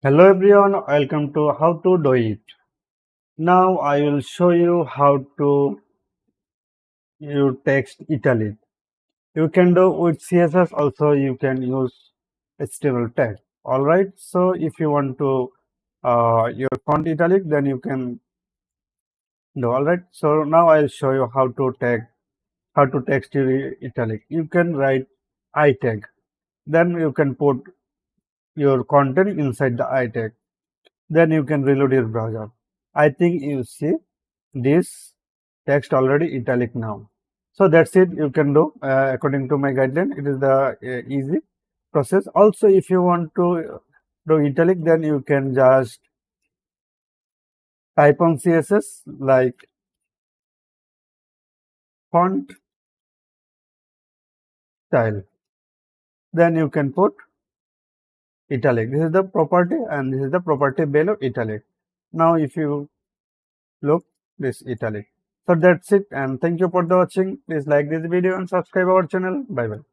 Hello everyone, welcome to How to Do It. Now I will show you how to use text italic. You can do with CSS also you can use HTML tag. Alright, so if you want to your font italic then you can do. Alright, so now I'll show you how to text your italic. You can write I tag, then you can put your content inside the I tag. Then you can reload your browser. I think you see this text already italic now. So that's it. You can do according to my guideline. It is the easy process. Also, if you want to do italic, then you can just type on CSS like font style. Then you can put italic. This is the property and this is the property below italic. Now, if you look this italic. So that's it. And thank you for the watching. Please like this video and subscribe our channel. Bye bye.